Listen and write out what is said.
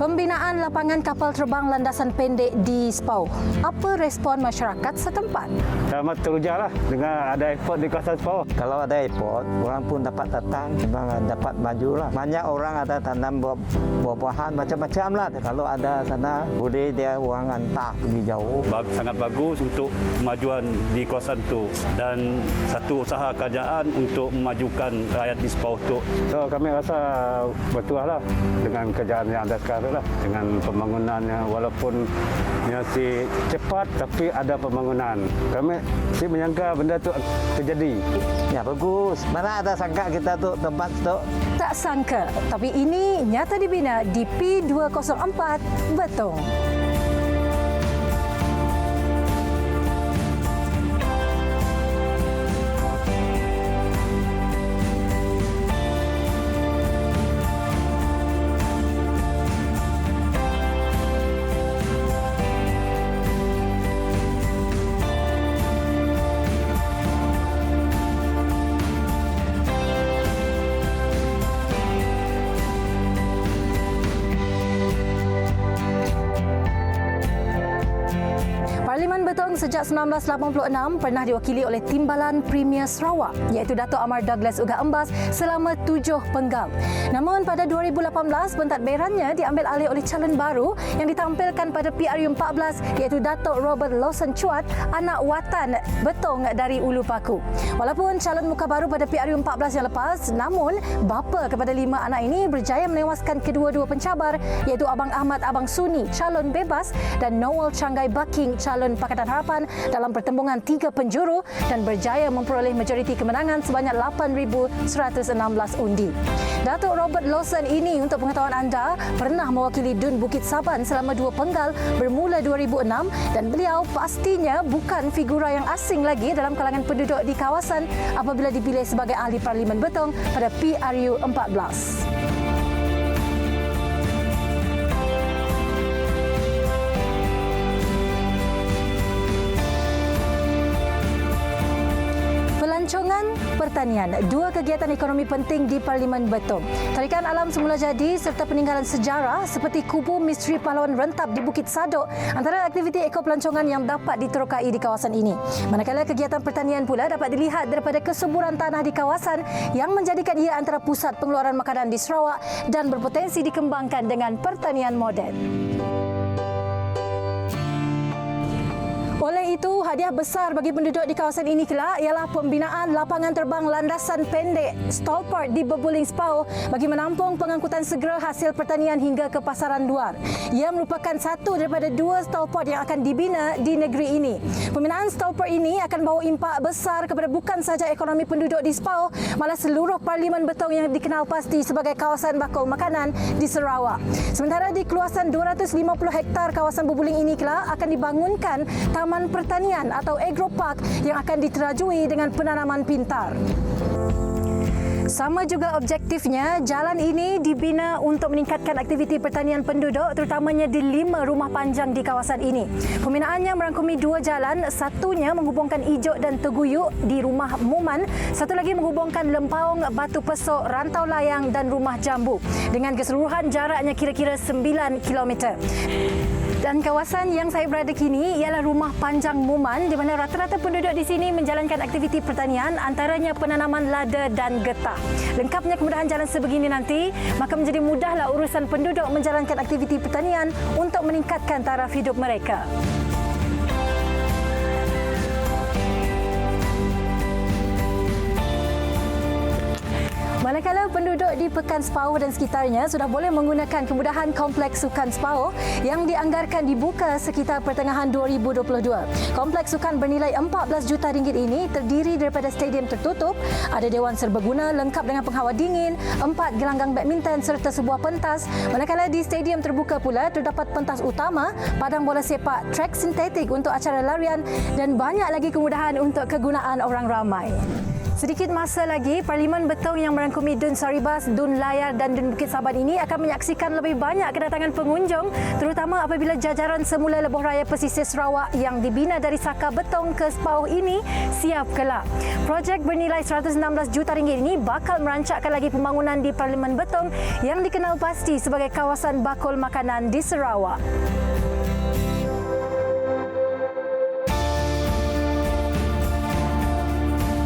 Pembinaan lapangan kapal terbang landasan pendek di Sepau. Apa respon masyarakat setempat? Amat teruja lah dengan ada airport di kawasan Sepau. Kalau ada airport, orang pun dapat datang, memang dapat maju lah. Banyak orang ada tanam buah-buahan macam-macam lah. Kalau ada sana, boleh dia orang hantar pergi jauh. Sangat bagus untuk kemajuan di kawasan itu dan satu usaha kerajaan untuk memajukan rakyat di Sepau itu. So kami rasa betul lah dengan kerjaan yang ada sekarang lah. Dengan pembangunan yang walaupun masih cepat tapi ada pembangunan. Kami sih menyangka benda itu terjadi. Ya bagus. Mana ada sangka kita tu tempat tu. Tak sangka, tapi ini nyata dibina di P204 Betong. Parlimen Betong sejak 1986 pernah diwakili oleh Timbalan Premier Sarawak iaitu Datuk Amar Douglas Uga Embas selama 7 penggal. Namun pada 2018 pentadbirannya diambil alih oleh calon baru yang ditampilkan pada PRU 14 iaitu Datuk Robert Lawson Chuat, anak watan Betong dari Ulu Paku. Walaupun calon muka baru pada PRU 14 yang lepas, namun bapa kepada 5 anak ini berjaya menewaskan kedua-dua pencabar iaitu Abang Ahmad Abang Suni, calon bebas, dan Noel Changai Baking, calon Pakatan Harapan dalam pertembungan 3 penjuru dan berjaya memperoleh majoriti kemenangan sebanyak 8,116 undi. Datuk Robert Lawson ini, untuk pengetahuan anda, pernah mewakili Dun Bukit Saban selama 2 penggal bermula 2006 dan beliau pastinya bukan figura yang asing lagi dalam kalangan penduduk di kawasan apabila dipilih sebagai ahli Parlimen Betong pada PRU 14. Pelancongan pertanian, 2 kegiatan ekonomi penting di Parlimen Betong. Tarikan alam semula jadi serta peninggalan sejarah seperti kubu misteri pahlawan rentap di Bukit Sadok antara aktiviti ekopelancongan yang dapat diterokai di kawasan ini. Manakala kegiatan pertanian pula dapat dilihat daripada kesuburan tanah di kawasan yang menjadikan ia antara pusat pengeluaran makanan di Sarawak dan berpotensi dikembangkan dengan pertanian moden. Oleh itu, hadiah besar bagi penduduk di kawasan ini kelak ialah pembinaan lapangan terbang landasan pendek Stallport di Bebuling Sepau bagi menampung pengangkutan segera hasil pertanian hingga ke pasaran luar. Ia merupakan satu daripada 2 Stallport yang akan dibina di negeri ini. Pembinaan Stallport ini akan bawa impak besar kepada bukan sahaja ekonomi penduduk di Sepau, malah seluruh Parlimen Betong yang dikenal pasti sebagai kawasan bakul makanan di Sarawak. Sementara di keluasan 250 hektar kawasan Bebuling ini kelak akan dibangunkan taman pertanian atau agropark yang akan diterajui dengan penanaman pintar. Sama juga objektifnya, jalan ini dibina untuk meningkatkan aktiviti pertanian penduduk terutamanya di 5 rumah panjang di kawasan ini. Pembinaannya merangkumi 2 jalan, satunya menghubungkan Ijuk dan Teguyuk di Rumah Muman, satu lagi menghubungkan Lempaung, Batu Pesok, Rantau Layang dan Rumah Jambu dengan keseluruhan jaraknya kira-kira 9 km. Dan kawasan yang saya berada kini ialah Rumah Panjang Muman di mana rata-rata penduduk di sini menjalankan aktiviti pertanian antaranya penanaman lada dan getah. Lengkapnya kemudahan jalan sebegini nanti, maka menjadi mudahlah urusan penduduk menjalankan aktiviti pertanian untuk meningkatkan taraf hidup mereka. Manakala penduduk di Pekan Sepau dan sekitarnya sudah boleh menggunakan kemudahan Kompleks Sukan Sepau yang dianggarkan dibuka sekitar pertengahan 2022. Kompleks sukan bernilai 14 juta ringgit ini terdiri daripada stadium tertutup, ada dewan serbaguna lengkap dengan penghawa dingin, 4 gelanggang badminton serta sebuah pentas. Manakala di stadium terbuka pula terdapat pentas utama, padang bola sepak, trek sintetik untuk acara larian dan banyak lagi kemudahan untuk kegunaan orang ramai. Sedikit masa lagi, Parlimen Betong yang merangkumi Dun Saribas, Dun Layar dan Dun Bukit Saban ini akan menyaksikan lebih banyak kedatangan pengunjung, terutama apabila jajaran semula lebuh raya pesisir Sarawak yang dibina dari Saka Betong ke Sepauh ini siap kelak. Projek bernilai 116 juta ringgit ini bakal merancakkan lagi pembangunan di Parlimen Betong yang dikenal pasti sebagai kawasan bakul makanan di Sarawak.